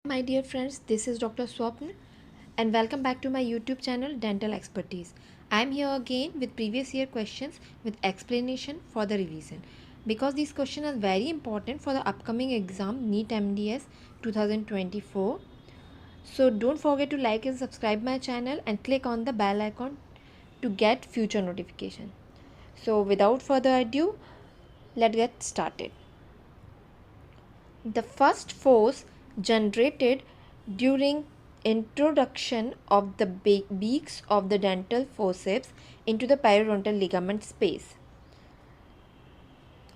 My dear friends, this is Dr. Swapn and welcome back to my YouTube channel Dental Expertise. I am here again with previous year questions with explanation for the revision because these questions are very important for the upcoming exam NEET MDS 2024. So don't forget to like and subscribe my channel and click on the bell icon to get future notification. So without further ado, let's get started. The first force generated during introduction of the beaks of the dental forceps into the periodontal ligament space.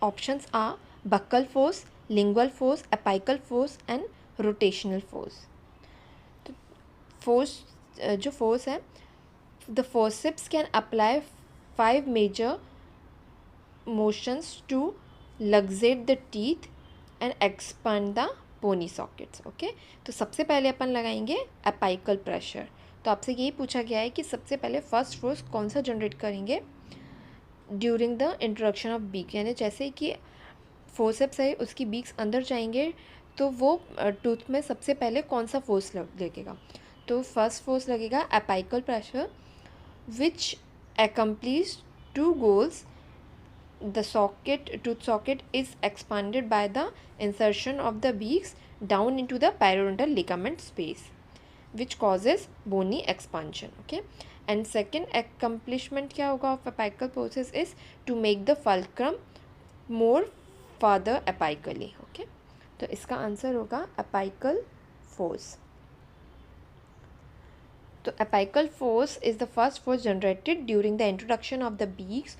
Options are buccal force, lingual force, apical force and rotational force. तो force जो force है, the forceps can apply 5 major motions to luxate the teeth and expand the bony sockets. Okay, तो सबसे पहले अपन लगाएंगे apical pressure. तो आपसे यही पूछा गया है कि सबसे पहले फर्स्ट फोर्स कौन सा जनरेट करेंगे during the introduction of beak, यानी जैसे कि फोर्सेप्स है उसकी बीक्स अंदर जाएंगे तो वो टूथ में सबसे पहले कौन सा फोर्स लगेगा. तो फर्स्ट फोर्स लगेगा apical pressure which accomplishes 2 goals. The tooth socket is expanded by the insertion of the beaks down into the periodontal ligament space, which causes bony expansion. Okay, and second accomplishment क्या होगा of apical process is to make the fulcrum more further apically. Okay, तो इसका answer होगा apical force. तो apical force is the first force generated during the introduction of the beaks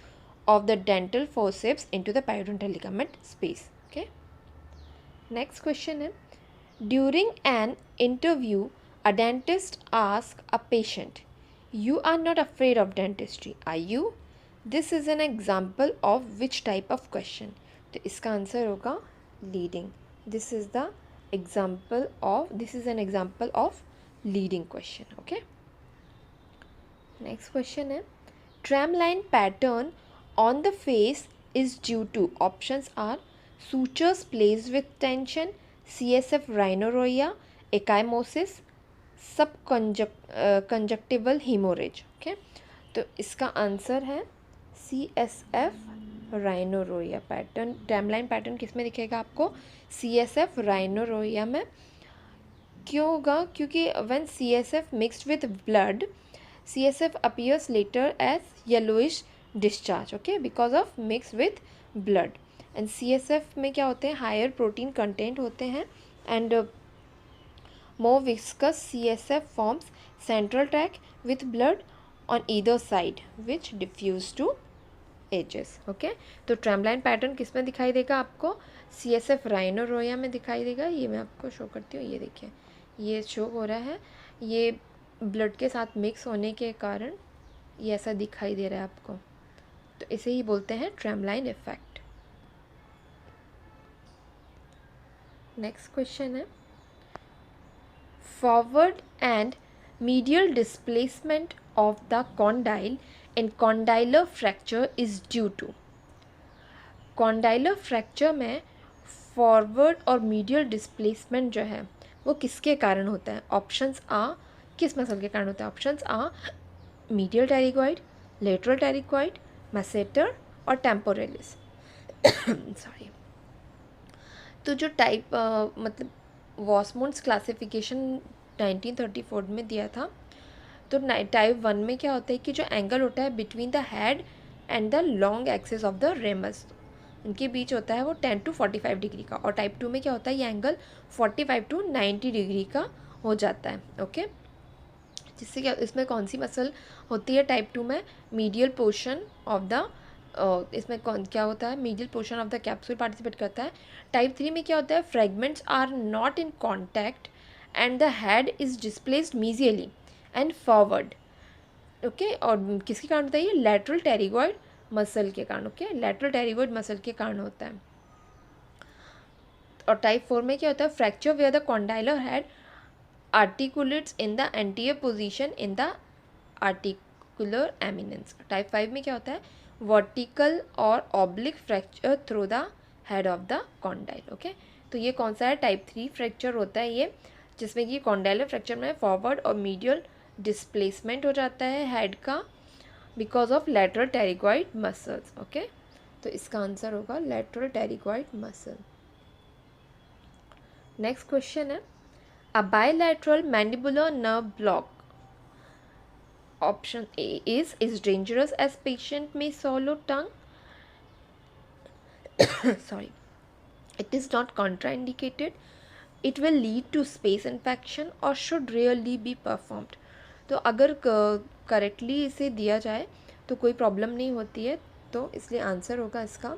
of the dental forceps into the periodontal ligament space. Okay, next question है, during an interview a dentist asks a patient, you are not afraid of dentistry, are you? This is an example of which type of question? तो इसका answer होगा leading. This is an example of leading question. Okay, next question है, tramline pattern on the face is due to. Options are sutures placed with tension, CSF rhinorrhea, ecchymosis, subconjunctival hemorrhage. Okay, तो इसका answer है CSF rhinorrhea pattern. टैमलाइन pattern किस में दिखेगा आपको? CSF rhinorrhea में. क्यों होगा? क्योंकि when CSF mixed with blood, CSF appears later as yellowish discharge. Okay, because of mix with blood. and CSF में क्या होते हैं? हायर प्रोटीन कंटेंट होते हैं and more viscous CSF forms central tract with blood on either side which diffuse to edges. Okay, तो ट्रैमलाइन pattern किस में दिखाई देगा आपको? CSF rhinorrhea में दिखाई देगा. ये मैं आपको शो करती हूँ. ये देखिए, ये शो हो रहा है. ये ब्लड के साथ मिक्स होने के कारण ये ऐसा दिखाई दे रहा है आपको. तो इसे ही बोलते हैं ट्रैमलाइन इफेक्ट. नेक्स्ट क्वेश्चन है, forward and medial displacement of the condyle in condylar fracture is due to. Condylar fracture में फॉरवर्ड और मीडियल डिस्प्लेसमेंट जो है वो किसके कारण होता है? ऑप्शंस आ, किस मसल के कारण होता है? ऑप्शंस आ medial pterygoid, lateral pterygoid, masseter और टेम्पोरेलिस. सॉरी. तो जो टाइप मतलब वॉसमोन्स क्लासिफिकेशन 1934 में दिया था, तो टाइप 1 में क्या होता है कि जो एंगल होता है between the head and the long axis of the ramus, इनके बीच होता है वो 10 to 45 डिग्री का. और टाइप 2 में क्या होता है? ये एंगल 45 to 90 डिग्री का हो जाता है. ओके, जिससे क्या, इसमें कौन सी मसल होती है टाइप 2 में? मीडियल पोर्शन ऑफ द इसमें कौन क्या होता है? Medial portion of the capsule participate करता है. टाइप 3 में क्या होता है? Fragments are not in contact and the head is displaced medially and forward. Okay, और किसके कारण होता है? ये लैटरल टेरिगॉइड मसल के कारण. ओके, लैटरल टेरिगॉइड मसल के कारण होता है. और टाइप 4 में क्या होता है? Fracture where the condylar head articulates in the anterior position in the articular eminence. Type 5 में क्या होता है? वर्टिकल और oblique fracture through the head of the condyle. Okay, तो ये कौन सा है? टाइप 3 फ्रैक्चर होता है ये जिसमें कि कॉन्डाइलर फ्रैक्चर में फॉरवर्ड और मीडियल डिस्प्लेसमेंट हो जाता है हेड का because of lateral pterygoid muscles. Okay, तो इसका आंसर होगा lateral pterygoid muscle. Next question है a bilateral mandibular nerve block option A is dangerous as patient may swallow tongue. Sorry, it is not contraindicated, it will lead to space infection or should rarely be performed. तो अगर correctly इसे दिया जाए तो कोई problem नहीं होती है, तो इसलिए आंसर होगा इसका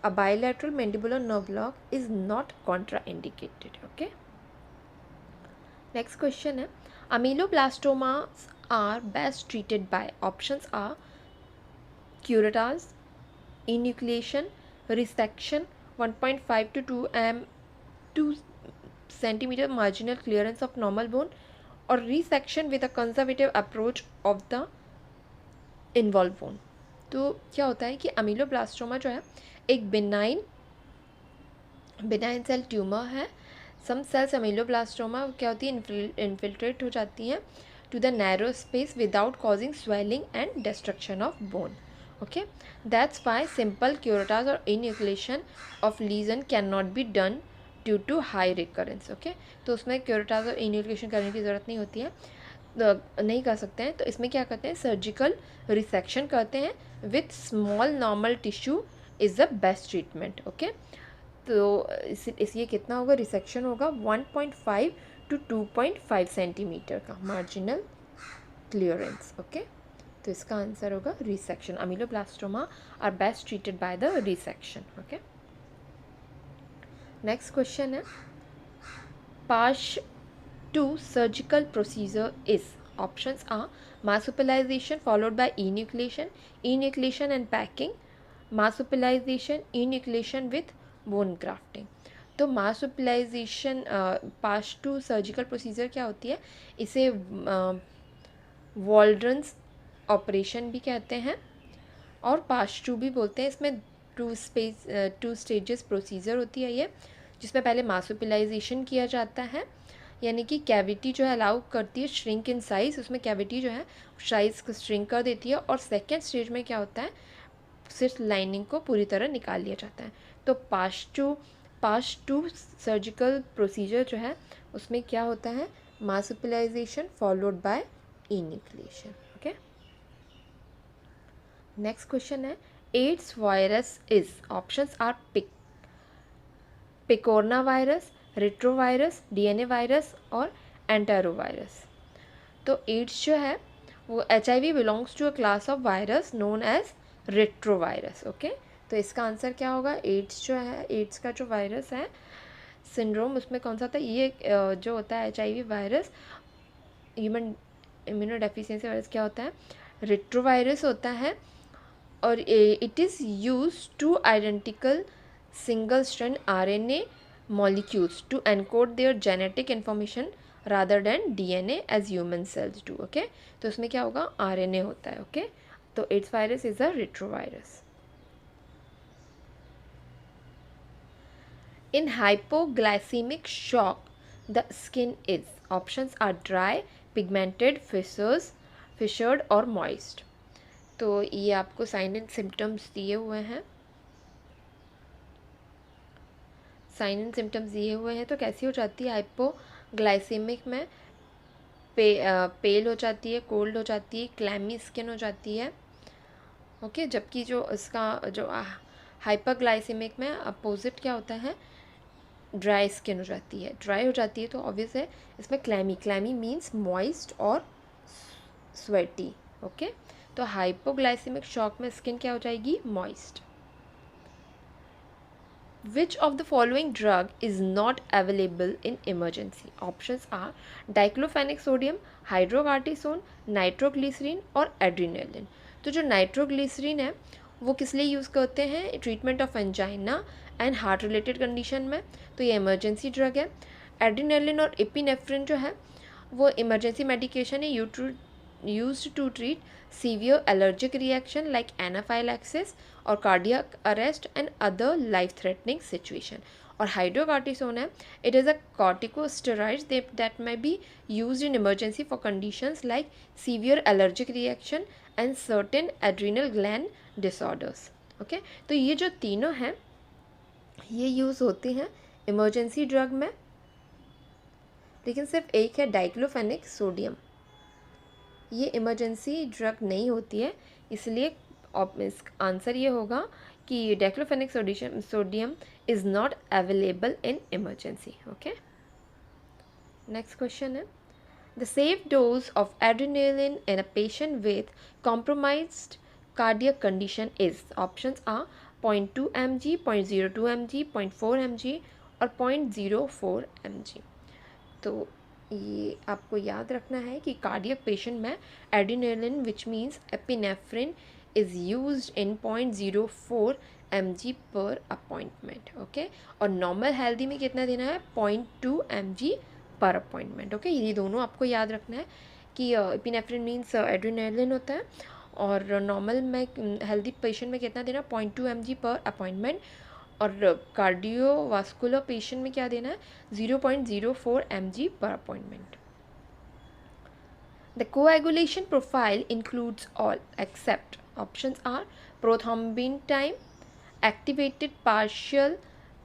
a bilateral mandibular nerve block is not contraindicated. Okay, next question है ameloblastoma are best treated by options are curettage, enucleation, resection, 1.5 to 2 mm 2 centimeter marginal clearance of normal bone, or resection with a conservative approach of the involved bone. तो क्या होता है कि अमीलोब्लास्टोमा जो है एक benign cell tumour है। सम sales अमीलोब्लास्टोमा क्या होती है इन्फिल्ट्रेट हो जाती हैं to the narrow space without causing swelling and destruction of bone. Okay, that's why simple curettage or enucleation of lesion cannot be done due to high recurrence. Okay, तो उसमें curettage और enucleation करने की ज़रूरत नहीं होती है, नहीं कर सकते हैं। तो इसमें क्या करते हैं सर्जिकल रिसेक्शन करते हैं with small normal tissue is the best treatment. Okay, तो इसलिए कितना होगा रिसेक्शन होगा 1.5 to 2.5 सेंटीमीटर का मार्जिनल क्लियरेंस। ओके, तो इसका आंसर होगा resection. Ameloblastoma are best treated by the resection. Okay, next question है part 2 surgical procedure is options are marsupialization followed by enucleation and packing, marsupialization, enucleation with bone grafting. तो marsupialization part 2 surgical procedure क्या होती है, इसे वॉल्ड्रन्स operation भी कहते हैं और पार्ट 2 भी बोलते हैं। इसमें 2 स्टेजेस प्रोसीजर होती है ये, जिसमें पहले मार्सुपिलाइजेशन किया जाता है, यानी कि कैविटी जो है अलाउ करती है श्रिंक इन साइज, उसमें कैविटी जो है साइज को श्रिंक कर देती है। और सेकेंड स्टेज में क्या होता है सिर्फ लाइनिंग को पूरी तरह निकाल लिया जाता है। तो पार्ट 2 सर्जिकल प्रोसीजर जो है उसमें क्या होता है marsupialization followed by enucleation. Okay, next question है AIDS virus is options are picorna virus, retrovirus, DNA virus और एंटेरोवायरस। तो एड्स जो है वो HIV belongs to a class of virus known as retrovirus. Okay, तो इसका आंसर क्या होगा एड्स जो है एड्स का जो वायरस है सिंड्रोम उसमें कौन सा था, ये जो होता है HIV virus human immunodeficiency virus क्या होता है रेट्रोवायरस होता है, और it is use two identical single strand RNA molecules to encode their genetic information rather than DNA as human cells do. Okay, तो उसमें क्या होगा RNA होता है। ओके, तो ads virus is a retrovirus. In hypoglycemic shock, the skin is options are dry, pigmented, fissured और moist. तो ये आपको साइन एंड सिम्टम्स दिए हुए हैं, तो कैसी हो जाती है हाइपोग्लाइसेमिक में पेल हो जाती है, कोल्ड हो जाती है, क्लैमी स्किन हो जाती है। ओके, जबकि जो इसका जो हाइपरग्लाइसेमिक में अपोजिट क्या होता है ड्राई स्किन हो जाती है। ड्राई हो जाती है तो ऑब्वियस है इसमें क्लैमी मीन्स मॉइस्ट और स्वेटी। ओके, तो हाइपोग्लाइसेमिक शॉक में स्किन क्या हो जाएगी moist. Which of the following drug is not available in emergency? Options are diclofenac sodium, hydrocortisone, nitroglycerin और adrenaline. तो जो नाइट्रोग्लिसरीन है वो किस लिए यूज़ करते हैं treatment of angina and heart related condition में, तो ये इमरजेंसी ड्रग है। एड्रीनेलिन और एपिनेफ्रिन जो है वो इमरजेंसी मेडिकेशन है used to treat severe allergic reaction like anaphylaxis और cardiac arrest and other life threatening situation. और हाइड्रोकॉर्टिसोन है, it is a corticosteroid that may be used in emergency for conditions like severe allergic reaction and certain adrenal gland disorders. Okay तो ये जो तीनों हैं ये use होते हैं इमरजेंसी ड्रग में, लेकिन सिर्फ एक है डाइक्लोफेनिक सोडियम, ये इमरजेंसी ड्रग नहीं होती है, इसलिए आंसर ये होगा कि diclofenac sodium is not available in emergency. Okay next question है the safe dose of adrenaline in a patient with compromised cardiac condition is. Options are 0.2 mg, 0.02 mg, 0.4 mg और 0.04 mg. तो ये आपको याद रखना है कि कार्डियक पेशेंट में adrenaline which means epinephrine is used in 0.04 mg पर अपॉइंटमेंट. ओके और नॉर्मल हेल्दी में कितना देना है 0.2 mg पर अपॉइंटमेंट. ओके ये दोनों आपको याद रखना है कि एपिनेफ्रिन मीन्स एड्रेनालिन होता है और नॉर्मल में हेल्दी पेशेंट में कितना देना 0.2 mg पर अपॉइंटमेंट और कार्डियोवास्कुलर पेशेंट में क्या देना है 0.04 mg पर appointment. The coagulation profile includes all except options are prothrombin time, activated partial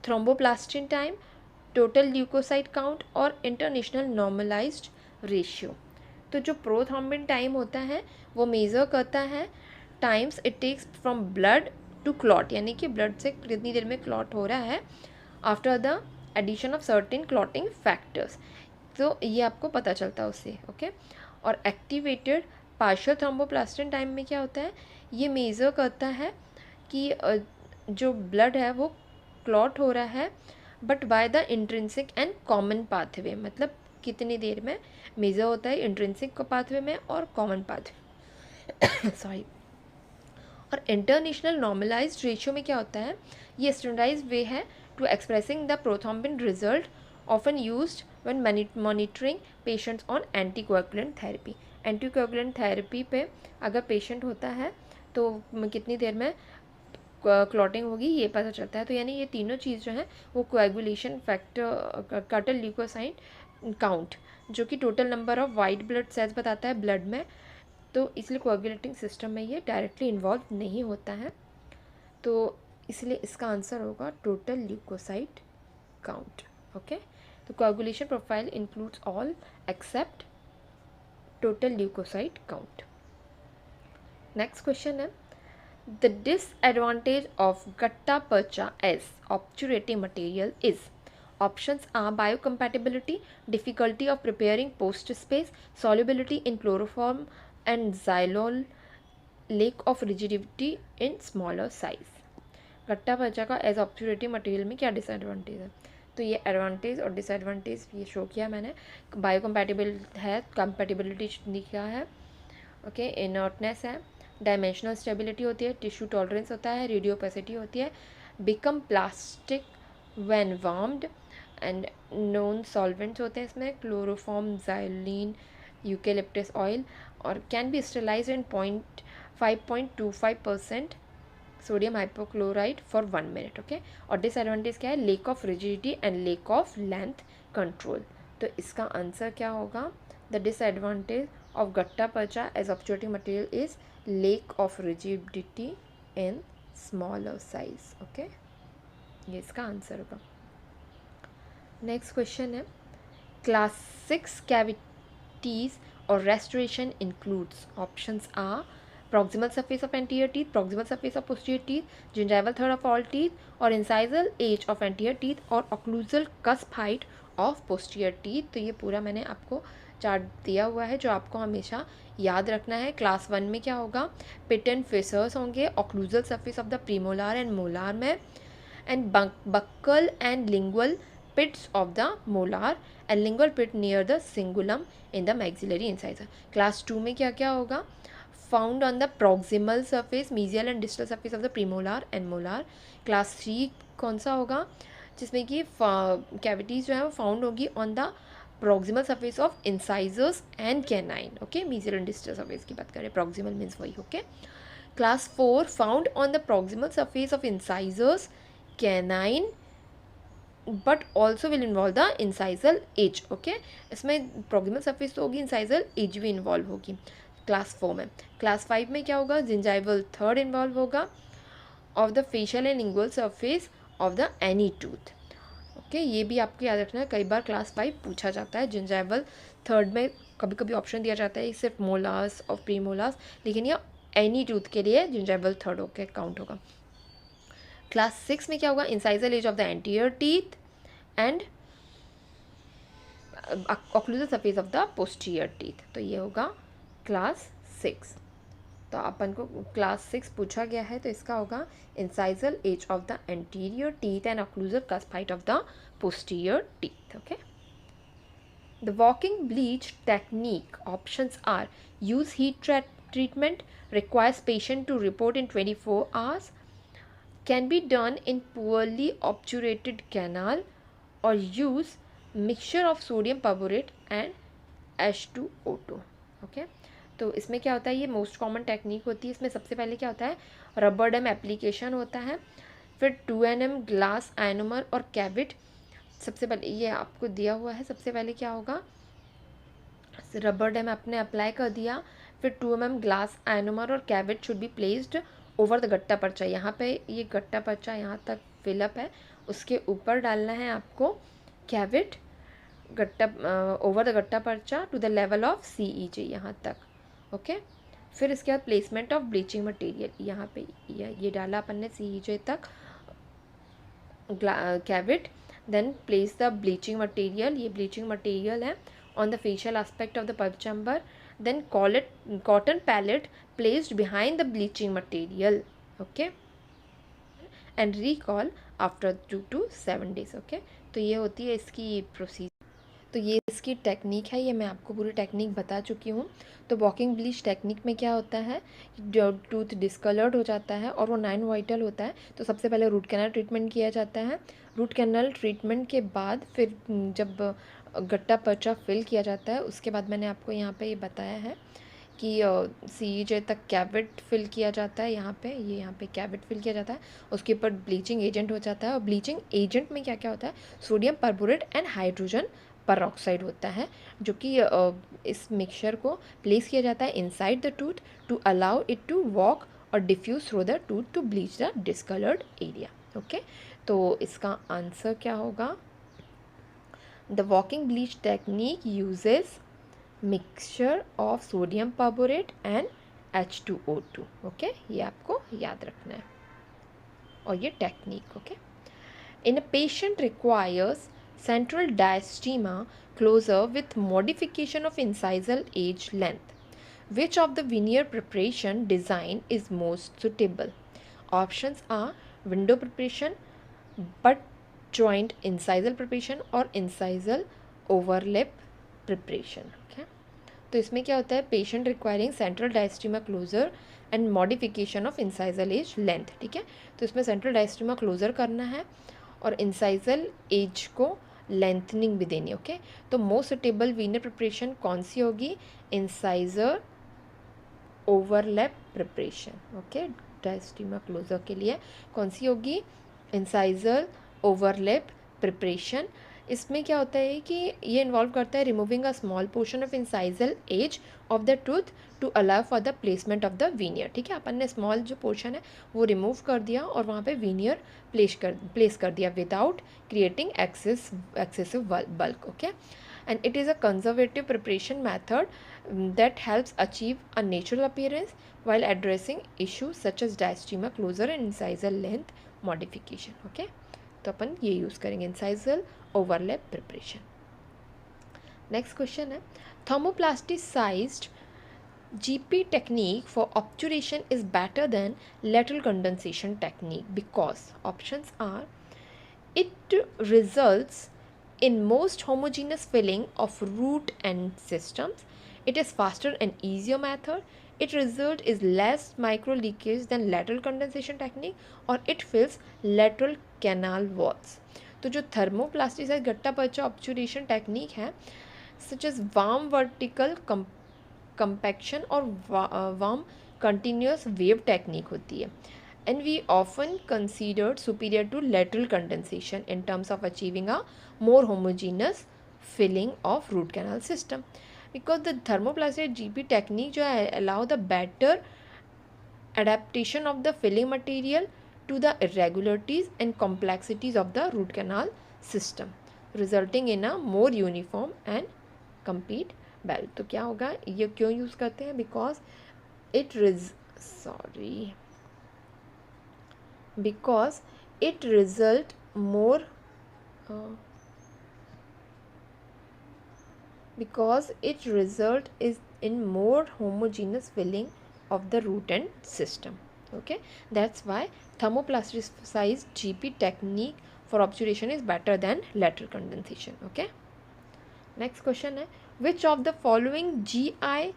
thromboplastin time, total leukocyte count और इंटरनेशनल नॉर्मलाइज्ड रेशियो. तो जो प्रोथ्रोम्बिन टाइम होता है वो मेज़र करता है times it takes from blood to clot, यानी कि ब्लड से कितनी देर में क्लॉट हो रहा है after the addition of certain clotting factors. तो ये आपको पता चलता है उससे. ओके और एक्टिवेटेड पार्शियल थ्रोम्बोप्लास्टिन टाइम में क्या होता है ये मेज़र करता है कि जो ब्लड है वो क्लॉट हो रहा है but by the intrinsic and common pathway, मतलब कितनी देर में मेज़र होता है इंट्रिंसिक पाथवे में और कॉमन पाथवे सॉरी. और इंटरनेशनल नॉर्मलाइज्ड रेशियो में क्या होता है ये स्टैंडर्डाइज्ड वे है to expressing the prothrombin result often used when monitoring patients on anticoagulant therapy. Anticoagulant therapy पे अगर पेशेंट होता है तो कितनी देर में क्लॉटिंग होगी ये पता चलता है. तो यानी ये तीनों चीज़ जो है वो coagulation factor, total leukocyte count जो कि total number of white blood cells बताता है ब्लड में, तो इसलिए कोएगुलेटिंग सिस्टम में ये डायरेक्टली इन्वॉल्व नहीं होता है, तो इसलिए इसका आंसर होगा टोटल ल्यूकोसाइट काउंट. ओके तो coagulation profile includes all except total leukocyte count. Next question है the disadvantage of gutta percha as obturative material is. Options are biocompatibility, difficulty of preparing post space, solubility in chloroform and xylol, lack of rigidity in smaller size. गट्टा पर्चा का as obturative material में क्या disadvantage है तो ये advantage और disadvantage ये show किया मैंने. बायोकम्पैटिबल है, कंपैटिबिलिटी लिखा है. ओके इनर्टनेस है, डायमेंशनल स्टेबिलिटी होती है, टिश्यू टॉलरेंस होता है, रेडियोपेसिटी होती है, become plastic when warmed and non solvents होते हैं इसमें क्लोरोफॉर्म, जाइलिन, यूकेलिप्टस ऑयल और can be sterilize in 5.25% sodium hypochloride for 1 minute. Okay और डिसएडवांटेज क्या है lack of rigidity and lack of length control. तो इसका आंसर क्या होगा the disadvantage of gutta percha as obturative material is lack of rigidity in smaller size. Okay ये इसका answer होगा. नेक्स्ट क्वेश्चन है क्लास 6 कैविटीज और restoration includes. Options are proximal surface of anterior teeth, proximal surface of posterior teeth, gingival third of all teeth और incisal edge of anterior teeth और occlusal cusp height of posterior teeth. तो ये पूरा मैंने आपको chart दिया हुआ है जो आपको हमेशा याद रखना है. क्लास 1 में क्या होगा पिट एंड फिशर्स होंगे occlusal surface of the premolar and molar में and buccal and lingual pits of the molar and lingual pit near the cingulum in the maxillary incisor. Class 2 में क्या क्या होगा found on the proximal surface, mesial and distal surface of the premolar and molar. Class 3 कौन सा होगा जिसमें कि cavities जो है वो फाउंड होगी on the proximal surface of incisors and canine. Okay mesial and distal surface की बात करें, proximal means वही. Okay class 4 found on the proximal surface of incisors, canine but also will involve the incisal edge. Okay, इसमें proximal surface तो होगी, incisal edge भी involve होगी class 4 में। क्लास 5 में क्या होगा, जिंजाइवल थर्ड इन्वॉल्व होगा of the facial and lingual surface of the any tooth. Okay, ये भी आपको याद रखना है, कई बार क्लास 5 पूछा जाता है। जिंजाइवल थर्ड में कभी कभी ऑप्शन दिया जाता है सिर्फ मोलास और प्रीमोलास, लेकिन यह एनी टूथ के लिए जिंजाइवल थर्ड होकर काउंट होगा। क्लास 6 में क्या होगा, incisal edge of the anterior teeth and occlusal surface of the posterior teeth. तो ये होगा क्लास 6। तो अपन को क्लास 6 पूछा गया है, तो इसका होगा incisal edge of the anterior teeth and occlusal cusp height of the posterior teeth. Okay, the walking bleach technique options are use heat treatment, requires patient to report in 24 hours, can be done in poorly obturated canal, or use mixture of sodium perborate and H2O2। Okay, तो इसमें क्या होता है, ये most common technique होती है। इसमें सबसे पहले क्या होता है, रबर डैम एप्लीकेशन होता है, फिर 2 nm ग्लास आयनोमर और कैविट। सबसे पहले ये आपको दिया हुआ है, सबसे पहले क्या होगा, रबर डैम आपने अप्लाई कर दिया, फिर 2 mm ग्लास आयनोमर और Cavit should be placed over the gutta percha. यहाँ पे ये गट्टा पर्चा यहाँ तक फिलअप है, उसके ऊपर डालना है आपको cavit gutta over the gutta percha to the level of CEJ यहाँ तक। ओके, फिर इसके बाद प्लेसमेंट ऑफ ब्लीचिंग मटेरियल, यहाँ पे ये डाला अपन ने CEJ तक Cavit, then place the bleaching material, ये ब्लीचिंग मटेरियल है on the facial aspect of the pulp chamber, then cotton pallet placed behind the bleaching material, okay, and recall after 2 to 7 days। okay, तो ये होती है इसकी procedure. तो ये इसकी टेक्निक है, ये मैं आपको पूरी टेक्निक बता चुकी हूँ। तो वॉकिंग ब्लीच टेक्निक में क्या होता है, जो टूथ डिस्कलर्ड हो जाता है और वो 9 वाइटल होता है, तो सबसे पहले रूट कैनल ट्रीटमेंट किया जाता है। रूट कैनल ट्रीटमेंट के बाद फिर जब गट्टा पर्चा फिल किया जाता है, उसके बाद मैंने आपको यहाँ पे ये बताया है कि CEJ तक कैविट फिल किया जाता है। यहाँ पे कैविट फिल किया जाता है, उसके ऊपर ब्लीचिंग एजेंट हो जाता है। और ब्लीचिंग एजेंट में क्या क्या होता है, sodium perborate and hydrogen peroxide होता है, जो कि इस मिक्सचर को प्लेस किया जाता है inside the tooth to allow it to walk और diffuse through the tooth to bleach the discoloured area. Okay, तो इसका आंसर क्या होगा, the walking bleach technique uses mixture of sodium perborate and H2O2। Okay, ये आपको याद रखना है, और ये technique. Okay, in a patient requires central diastema closure with modification of incisal edge length. Which of the veneer preparation design is most suitable? Options are window preparation, butt joint incisal preparation और incisal overlap preparation। okay? तो इसमें क्या होता है, patient requiring central diastema closure and modification of incisal edge length। ठीक है, तो इसमें central diastema closure करना है और इंसाइजल एज को लेंथनिंग भी देनी। ओके, तो मोस्ट सुटेबल वीनर प्रिपरेशन कौन सी होगी, incisor overlap preparation. Okay, diastema closure के लिए कौन सी होगी, इंसाइजर ओवरलैप प्रिपरेशन। इसमें क्या होता है कि ये इन्वॉल्व करता है removing a small portion of incisal edge of the tooth to allow for the placement of the veneer. ठीक है, अपन ने स्मॉल जो पोर्शन है वो रिमूव कर दिया और वहाँ पे वीनियर प्लेस कर दिया without creating excessive bulk. Okay, and it is a conservative preparation method that helps achieve a natural appearance while addressing issues such as diastema closure and incisal length modification। Okay, तो अपन ये use करेंगे incisal overlap preparation. Next question है, thermoplasticized GP technique for obturation is better than lateral condensation technique because options are it results in most homogeneous filling of root and systems, it is faster and easier method, it result is less micro leakage than lateral condensation technique, or it fills lateral canal walls। तो जो थर्मोप्लास्टिसाइज गट्टा पर्चा obturation technique है, such as warm vertical compaction और warm continuous wave technique होती है, and we often considered superior to lateral condensation in terms of achieving a more homogeneous filling of root canal system, because the thermoplastic GP technique जो है allow the better adaptation of the filling material to the irregularities and complexities of the root canal system, resulting in a more uniform and complete bell. तो क्या होगा, ये क्यों use करते हैं? Because because it result more because it result is in more homogeneous filling of the root end system. Okay, that's why thermoplasticized GP technique for obturation is better than lateral condensation. Okay, next question है, which of the following GI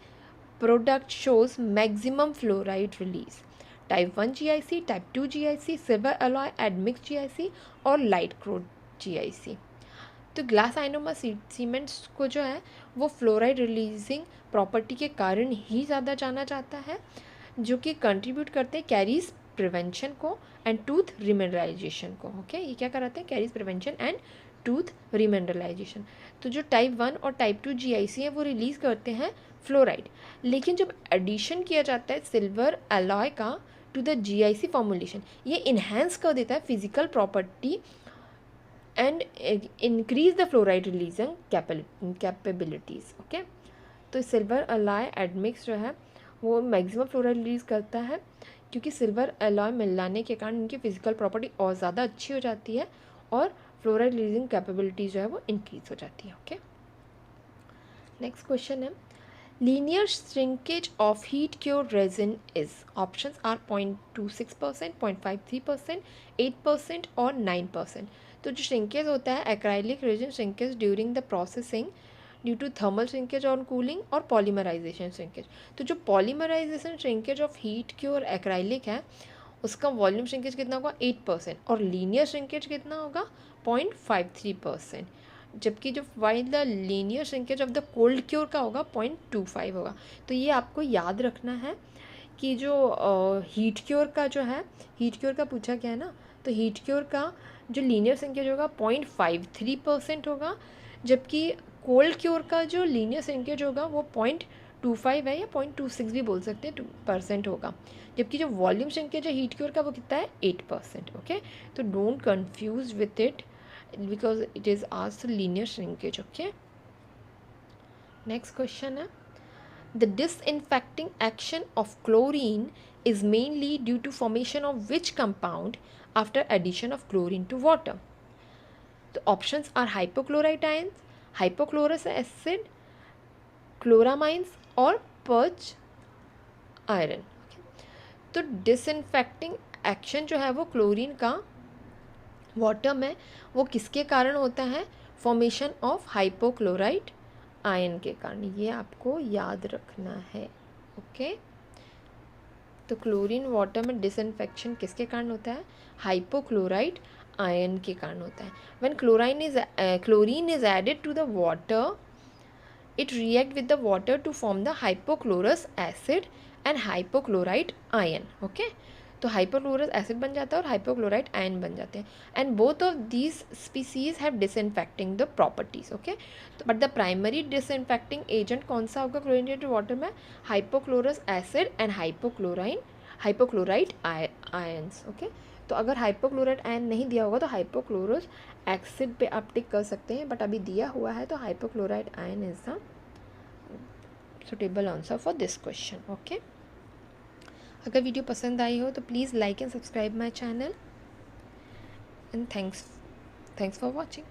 product shows maximum fluoride release? Type 1 GIC, Type 2 GIC, silver alloy admixed GIC और light crude GIC. तो glass ionomer cements को जो है वो fluoride releasing property के कारण ही ज़्यादा जाना जाता है, जो कि कंट्रीब्यूट करते हैं कैरीज प्रिवेंशन को एंड टूथ रिमिनरलाइजेशन को. ओके, ये क्या कराते हैं? Caries prevention and tooth remineralization. तो जो टाइप 1 और टाइप 2 GIC है वो रिलीज़ करते हैं फ्लोराइड, लेकिन जब एडिशन किया जाता है सिल्वर अलॉय का टू द GIC फॉर्मुलेशन, ये इन्हेंस कर देता है physical property and increase the fluoride releasing capabilities. Okay, तो सिल्वर अलॉय एडमिक्स जो है वो मैक्सिमम फ्लोराइड रिलीज़ करता है, क्योंकि सिल्वर अलॉय मिलाने के कारण इनकी फिजिकल प्रॉपर्टी और ज़्यादा अच्छी हो जाती है और फ्लोराइड रिलीजिंग कैपेबिलिटीज़ जो है वो इंक्रीज हो जाती है. ओके, नेक्स्ट क्वेश्चन है, linear shrinkage of heat cured resin is, options are 0.26%, 0.53%, 8% और 9%. तो जो श्रिंकेज होता है acrylic resin shrinkage during the processing due to thermal shrinkage on cooling और पॉलीमराइजेशन श्रिंकेज. तो जो polymerization shrinkage of heat cure acrylic है उसका वॉल्यूम श्रिंकेज कितना होगा? 8%, और लीनियर श्रिंकेज कितना होगा? 0.53%, जबकि जो while the linear shrinkage of the cold cure का होगा 0.25 होगा. तो ये आपको याद रखना है कि जो हीट क्योर का जो है, हीट क्योर का पूछा गया है ना, तो हीट क्योर का जो लीनियर श्रिंकेज होगा 0.53% होगा, जबकि कोल्ड क्योर का जो लीनियर श्रिंकेज होगा वो 0.25 है या 0.26 भी बोल सकते हैं, 2% होगा, जबकि जो वॉल्यूम श्रिंकेज है हीट क्योर का वो कितना है? 8%. ओके, तो don't confuse with it because it is asked linear shrinkage. Okay, next question है, the disinfecting action of chlorine is mainly due to formation of which compound after addition of chlorine to water? तो options are hypochlorite ions, hypochlorous acid, chloramines और perch iron. तो disinfecting action जो है वो chlorine का water में वो किसके कारण होता है? फॉर्मेशन ऑफ हाइपोक्लोराइट आयन के कारण. ये आपको याद रखना है. ओके, तो क्लोरीन वाटर में डिसइंफेक्शन किसके कारण होता है? हाइपोक्लोराइट आयन के कारण होता है. When chlorine is added to the water, it react with the water to form the hypochlorous acid and hypochlorite ion. Okay, तो hypochlorous acid बन जाता है और hypochlorite ion बन जाते हैं, and both of these species have disinfecting the properties. Okay, तो but the primary disinfecting agent कौन सा होगा chlorinated water में? hypochlorous acid and hypochlorite ions. Okay, तो अगर हाइपोक्लोराइट आयन नहीं दिया होगा तो हाइपोक्लोरस एक्सिड पे आप टिक कर सकते हैं, बट अभी दिया हुआ है तो hypochlorite ion is the suitable answer for this question. Okay, अगर वीडियो पसंद आई हो तो please like and subscribe my channel, and thanks for watching.